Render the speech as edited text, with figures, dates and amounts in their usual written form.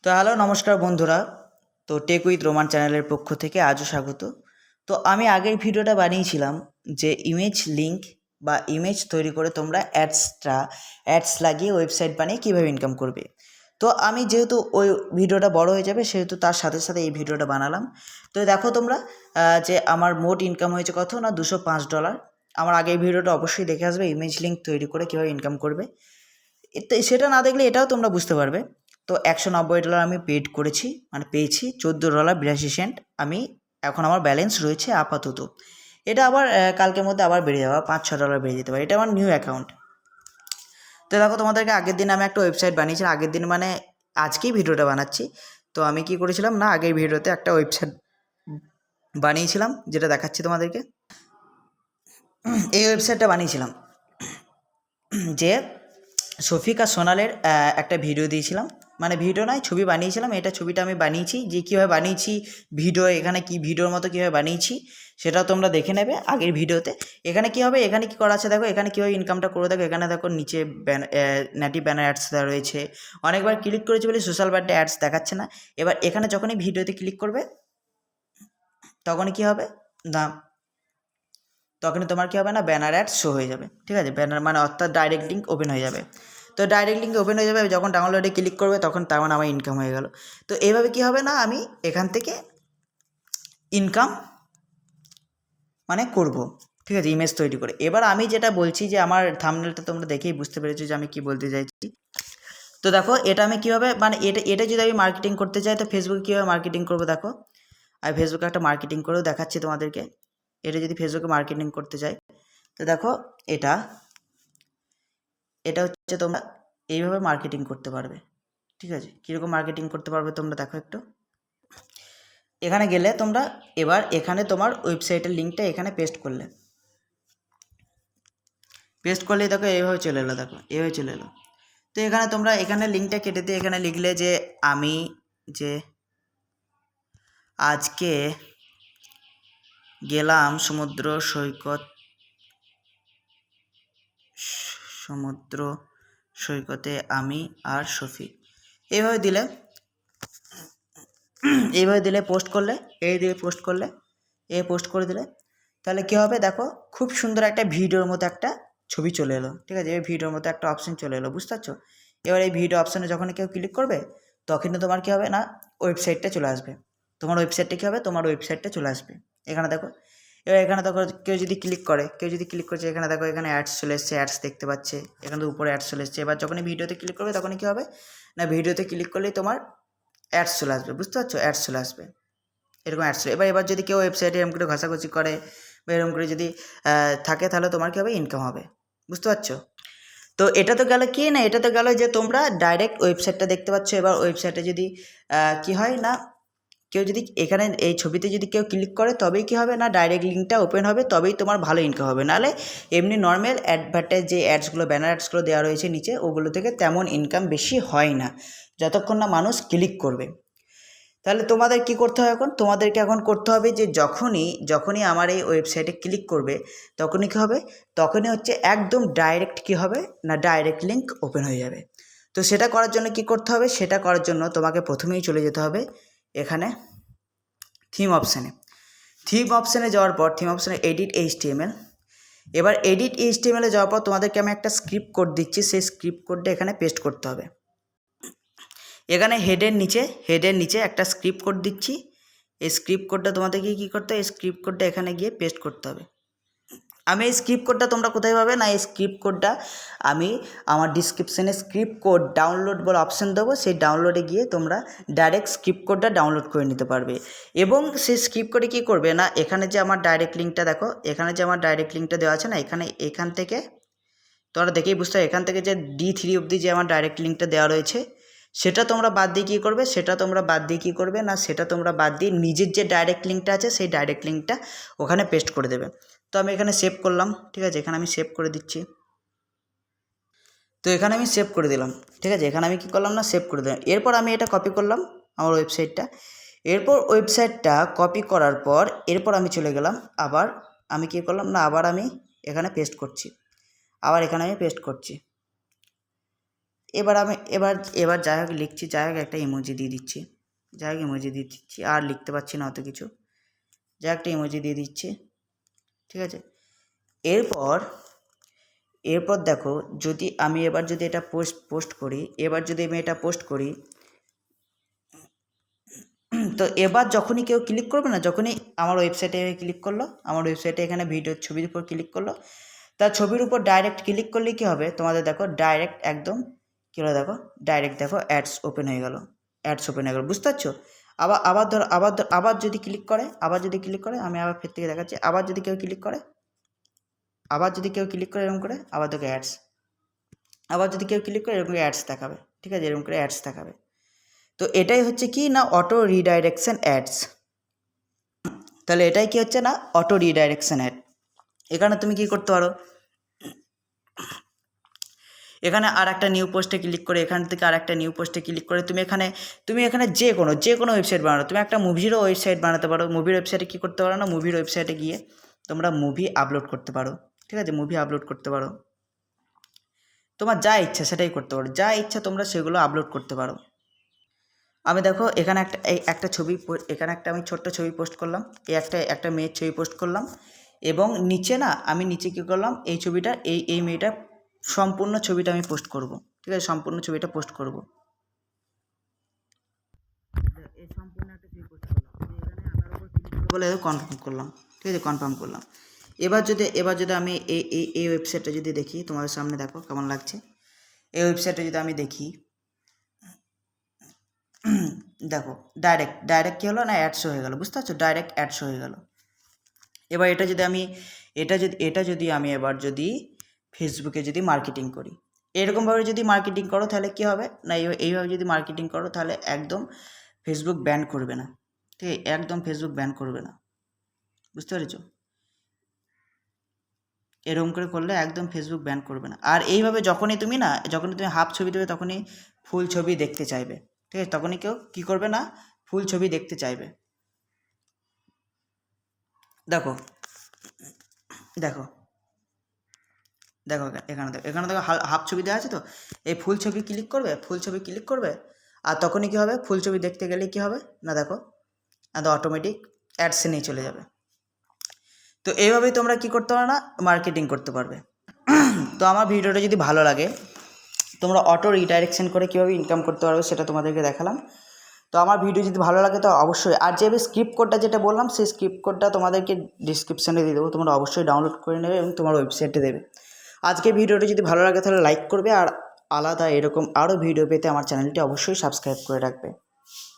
তো হ্যালো নমস্কার বন্ধুরা। তো টেক উইথ রোমান চ্যানেলের পক্ষ থেকে আজও স্বাগত। তো আমি আগের ভিডিওটা বানিয়েছিলাম যে ইমেজ লিঙ্ক বা ইমেজ তৈরি করে তোমরা অ্যাডস লাগিয়ে ওয়েবসাইট বানিয়ে কীভাবে ইনকাম করবে। তো আমি যেহেতু ওই ভিডিওটা বড় হয়ে যাবে সেহেতু তার সাথে সাথে এই ভিডিওটা বানালাম। তো দেখো তোমরা যে আমার মোট ইনকাম হয়েছে কত না $205। আমার আগের ভিডিওটা অবশ্যই দেখে আসবে, ইমেজ লিঙ্ক তৈরি করে কীভাবে ইনকাম করবে। সেটা না দেখলে এটাও তোমরা বুঝতে পারবে। তো $190 আমি পেড করেছি, মানে পেয়েছি $14.82। আমি এখন আমার ব্যালেন্স রয়েছে আপাতত। এটা আবার কালকের মধ্যে আবার বেড়ে যাবে, $5-6 বেড়ে যেতে পারে। এটা আমার নিউ অ্যাকাউন্ট। তো দেখো তোমাদেরকে আগের দিন আমি একটা ওয়েবসাইট বানিয়েছিলাম, আগের দিন মানে আজকেই ভিডিওটা বানাচ্ছি। তো আমি কি করেছিলাম না, আগের ভিডিওতে একটা ওয়েবসাইট বানিয়েছিলাম যেটা দেখাচ্ছি তোমাদেরকে। এই ওয়েবসাইটটা বানিয়েছিলাম যে শফিক আর সোনালের একটা ভিডিও দিয়েছিলাম, মানে ভিডিও নয় ছবি বানিয়েছিলাম। এটা ছবিটা আমি বানিয়েছি, যে কীভাবে বানিয়েছি ভিডিও, এখানে কি ভিডিওর মতো কীভাবে বানিয়েছি সেটাও তোমরা দেখে নেবে আগের ভিডিওতে। এখানে কী হবে, এখানে কী করা আছে দেখো, এখানে কীভাবে ইনকামটা করে দেখো। এখানে দেখো নিচে নেটিভ ব্যানার অ্যাডস দেওয়া রয়েছে। অনেকবার ক্লিক করেছি বলে সোশ্যাল বার্থডে অ্যাডস দেখাচ্ছে না। এবার এখানে যখনই ভিডিওতে ক্লিক করবে তখনই কী হবে না, তখনই তোমার কী হবে না, ব্যানার অ্যাডস শো হয়ে যাবে। ঠিক আছে, ব্যানার মানে অর্থাৎ ডাইরেক্ট লিঙ্ক ওপেন হয়ে যাবে। তো ডাইরেক্ট লিঙ্ক ওপেন হয়ে যাবে, যখন ডাউনলোডে ক্লিক করবে তখন তার মানে আমার ইনকাম হয়ে গেল। তো এইভাবে কী হবে না, আমি এখান থেকে ইনকাম মানে করব। ঠিক আছে, ইমেজ তৈরি করে। এবার আমি যেটা বলছি যে আমার থাম্বনেলটা তোমরা দেখেই বুঝতে পেরেছো যে আমি কী বলতে চাইছি। তো দেখো এটা আমি কীভাবে, মানে এটা যদি আমি মার্কেটিং করতে চাই তো ফেসবুকে কীভাবে মার্কেটিং করবো দেখো। আমি ফেসবুকে একটা মার্কেটিং করেও দেখাচ্ছি তোমাদেরকে। এটা যদি ফেসবুকে মার্কেটিং করতে চাই তো দেখো এটা হচ্ছে তোমরা এইভাবে মার্কেটিং করতে পারবে। ঠিক আছে, কীরকম মার্কেটিং করতে পারবে তোমরা দেখো একটু। এখানে গেলে তোমরা এবার এখানে তোমার ওয়েবসাইটের লিঙ্কটা এখানে পেস্ট করলে দেখো এইভাবে চলে এলো, দেখো এইভাবে চলে এলো। তো এখানে তোমরা এখানে লিঙ্কটা কেটে দিয়ে এখানে লিখলে যে আমি যে আজকে গেলাম সমুদ্র সৈকতে আমি আর শফিক, এইভাবে দিলে পোস্ট করলে, পোস্ট করে দিলে তাহলে কী হবে দেখো, খুব সুন্দর একটা ভিডিওর মতো একটা ছবি চলে এলো। ঠিক আছে, এই ভিডিওর মতো একটা অপশান চলে এলো, বুঝতে পারছো। এবার এই ভিডিও অপশানে যখন কেউ ক্লিক করবে তখনই তোমার কী হবে না, ওয়েবসাইটটা চলে আসবে। তোমার ওয়েবসাইটটা কী হবে, তোমার ওয়েবসাইটটা চলে আসবে। এখানে দেখো, এবার এখানে দেখো কেউ যদি ক্লিক করছে এখানে দেখো, এখানে অ্যাডস চলে এসছে, অ্যাডস দেখতে পাচ্ছে এখানে উপরে অ্যাডস চলে এসছে। এবার যখনই ভিডিওতে ক্লিক করবে তখনই কী হবে না, ভিডিওতে ক্লিক করলেই তোমার অ্যাডস চলে আসবে, বুঝতে পারছো, অ্যাডস চলে আসবে, এরকম অ্যাডস। এবার যদি কেউ ওয়েবসাইটে এরকম করে ঘষাঘষি করে বা এরকম করে যদি থাকে তাহলে তোমার কী হবে, ইনকাম হবে, বুঝতে পারছো। তো এটা তো গেল কি না, এটা তো গেল যে তোমরা ডাইরেক্ট ওয়েবসাইটটা দেখতে পাচ্ছ। এবার ওয়েবসাইটে যদি কি হয় না, কেউ যদি এখানে এই ছবিতে যদি কেউ ক্লিক করে তবেই কী হবে না, ডাইরেক্ট লিঙ্কটা ওপেন হবে, তবেই তোমার ভালো ইনকাম হবে। নাহলে এমনি নর্মাল অ্যাডভার্টাইজ যে অ্যাডসগুলো, ব্যানার অ্যাডসগুলো দেওয়া রয়েছে নিচে, ওগুলো থেকে তেমন ইনকাম বেশি হয় না যতক্ষণ না মানুষ ক্লিক করবে। তাহলে তোমাদের কি করতে হবে এখন, তোমাদেরকে এখন করতে হবে যে যখনই আমার এই ওয়েবসাইটে ক্লিক করবে তখনই কী হবে, তখনই হচ্ছে একদম ডাইরেক্ট কী হবে না, ডাইরেক্ট লিঙ্ক ওপেন হয়ে যাবে। তো সেটা করার জন্য কি করতে হবে, সেটা করার জন্য তোমাকে প্রথমেই চলে যেতে হবে এখানে থিম অপশানে যাওয়ার পর থিম অপশানে এডিট HTML। এবার এডিট HTML-এ যাওয়ার পর তোমাদেরকে আমি একটা স্ক্রিপ্ট কোড দিচ্ছি, সেই স্ক্রিপ্ট কোডটা এখানে পেস্ট করতে হবে। এখানে হেডের নিচে একটা স্ক্রিপ্ট কোড দিচ্ছি। এই স্ক্রিপ্ট কোডটা তোমাদেরকে কী করতে হবে, এই স্ক্রিপ্ট কোডটা এখানে গিয়ে পেস্ট করতে হবে। আমি এই স্ক্রিপ্ট কোডটা তোমরা কোথায় পাবে না, এই স্ক্রিপ্ট কোডটা আমি আমার ডিসক্রিপশানে স্ক্রিপ্ট কোড ডাউনলোড বলে অপশান দেবো, সেই ডাউনলোডে গিয়ে তোমরা ডাইরেক্ট স্ক্রিপ্ট কোডটা ডাউনলোড করে নিতে পারবে। এবং সেই স্ক্রিপ্ট কোডে কী করবে না, এখানে যে আমার ডাইরেক্ট লিঙ্কটা দেখো, এখানে যে আমার ডাইরেক্ট লিঙ্কটা দেওয়া আছে না, এখান থেকে তোমরা দেখেই বুঝতে হবে, এখান থেকে যে D3 অবধি যে আমার ডাইরেক্ট লিঙ্কটা দেওয়া রয়েছে সেটা তোমরা বাদ দিয়ে কী করবে, সেটা তোমরা বাদ দিয়ে নিজের যে ডাইরেক্ট লিঙ্কটা আছে সেই ডাইরেক্ট লিঙ্কটা ওখানে পেস্ট করে দেবে। তো আমি এখানে সেভ করলাম, ঠিক আছে, এখানে আমি সেভ করে দিচ্ছি। তো এখানে আমি সেভ করে দিলাম, ঠিক আছে, এখানে আমি কী করলাম না, সেভ করে দিলাম। এরপর আমি এটা কপি করলাম আমার ওয়েবসাইটটা। এরপর ওয়েবসাইটটা কপি করার পর এরপর আমি চলে গেলাম, আবার আমি কী করলাম না, আবার আমি এখানে পেস্ট করছি, এবার আমি এবার যাই হোক লিখছি, যাই হোক একটা ইমোজি দিয়ে দিচ্ছি, যাই হোক ইমোজি দিয়ে দিচ্ছি, আর লিখতে পারছি না অত কিছু, যাই একটা ইমোজি দিয়ে দিচ্ছি, ঠিক আছে। এরপর দেখো, যদি আমি এবার যদি এটা পোস্ট করি, এবার যদি আমি এটা পোস্ট করি, তো এবার যখনই কেউ ক্লিক করবে না, যখনই আমার ওয়েবসাইটে ক্লিক করলো, আমার ওয়েবসাইটে এখানে ভিডিওর ছবির উপর ক্লিক করলো, তার ছবির উপর ডাইরেক্ট ক্লিক করলে কী হবে তোমাদের, দেখো ডাইরেক্ট একদম কী হলো, দেখো ডাইরেক্ট দেখো অ্যাডস ওপেন হয়ে গেল, বুঝতে পারছো। আবার যদি ক্লিক করে, আমি আবার ফের থেকে দেখাচ্ছি, আবার যদি কেউ ক্লিক করে এরকম করে, আবার দেখো অ্যাডস, আবার যদি কেউ ক্লিক করে এরকম অ্যাডস দেখাবে, ঠিক আছে, এরকম করে অ্যাডস দেখাবে। তো এটাই হচ্ছে কি না, অটো রিডাইরেকশন অ্যাডস। তাহলে এটাই কি হচ্ছে না, অটো রিডাইরেকশন অ্যাড। এখানে তুমি কি করতে পারো, এখানে আর একটা নিউ পোস্টে ক্লিক করে, এখান থেকে আর একটা নিউ পোস্টে ক্লিক করে তুমি এখানে যে কোনো ওয়েবসাইট বানাও, তুমি একটা মুভিরও ওয়েবসাইট বানাতে পারো। মুভির ওয়েবসাইটে কী করতে পারো না, মুভির ওয়েবসাইটে গিয়ে তোমরা মুভি আপলোড করতে পারো, ঠিক আছে, মুভি আপলোড করতে পারো, তোমার যা ইচ্ছা সেটাই করতে পারো, যা ইচ্ছা তোমরা সেগুলো আপলোড করতে পারো। আমি দেখো এখানে একটা ছবি, এখানে একটা আমি ছোট্ট ছবি পোস্ট করলাম, একটা মেয়ের ছবি পোস্ট করলাম, এবং নিচে আমি নিচে কী করলাম, এই ছবিটা এই মেয়েটা সম্পূর্ণ ছবিটা আমি পোস্ট করব, ঠিক আছে, সম্পূর্ণ ছবিটা পোস্ট করব, এই সম্পূর্ণ একটা ছবি পোস্ট করলাম, এখানে আবার উপর ক্লিক করে বলে কনফার্ম করলাম, ঠিক আছে, কনফার্ম করলাম। এবার যদি আমি এই ওয়েবসাইটটা যদি দেখি তোমাদের সামনে, দেখো কেমন লাগছে। এই ওয়েবসাইটটা যদি আমি দেখি, দেখো ডাইরেক্ট কী হলো না, অ্যাডস হয়ে গেল, বুঝতে পারছো, ডাইরেক্ট অ্যাডস হয়ে গেল। এবার এটা যদি আমি এবার যদি ফেসবুকে যদি মার্কেটিং করি, এরকমভাবে যদি মার্কেটিং করো তাহলে কী হবে না, এইভাবে যদি মার্কেটিং করো তাহলে একদম ফেসবুক ব্যান করবে না, ঠিক আছে, একদম ফেসবুক ব্যান করবে না, বুঝতে পেরেছো। এরকম করে করলে একদম ফেসবুক ব্যান করবে না। আর এইভাবে যখনই তুমি হাফ ছবি দেবে, তখনই ফুল ছবি দেখতে চাইবে, ঠিক আছে, তখনই কেউ কী করবে না, ফুল ছবি দেখতে চাইবে। দেখো দেখো দেখো এখানে দেখো হাফ ছবি দেওয়া আছে, তো এই ফুল ছবি ক্লিক করবে, আর তখনই কী হবে, ফুল ছবি দেখতে গেলে কী হবে না, দেখো অটোমেটিক অ্যাডসে নিয়ে চলে যাবে। তো এইভাবেই তোমরা কী করতে পারো না, মার্কেটিং করতে পারবে। তো আমার ভিডিওটা যদি ভালো লাগে, তোমরা অটো রিডাইরেকশন করে কীভাবে ইনকাম করতে পারবে সেটা তোমাদেরকে দেখালাম। তো আমার ভিডিও যদি ভালো লাগে তো অবশ্যই, আর যে স্ক্রিপ্ট কোডটা যেটা বললাম, সেই স্ক্রিপ্ট কোডটা তোমাদেরকে ডিসক্রিপশানে দিয়ে দেবো, তোমরা অবশ্যই ডাউনলোড করে নেবে এবং তোমার ওয়েবসাইটে দেবে। আজকে ভিডিওটা যদি ভালো লাগে তাহলে লাইক করবে, আর আলাদা এরকম আরও ভিডিও পেতে আমার চ্যানেলটি অবশ্যই সাবস্ক্রাইব করে রাখবে।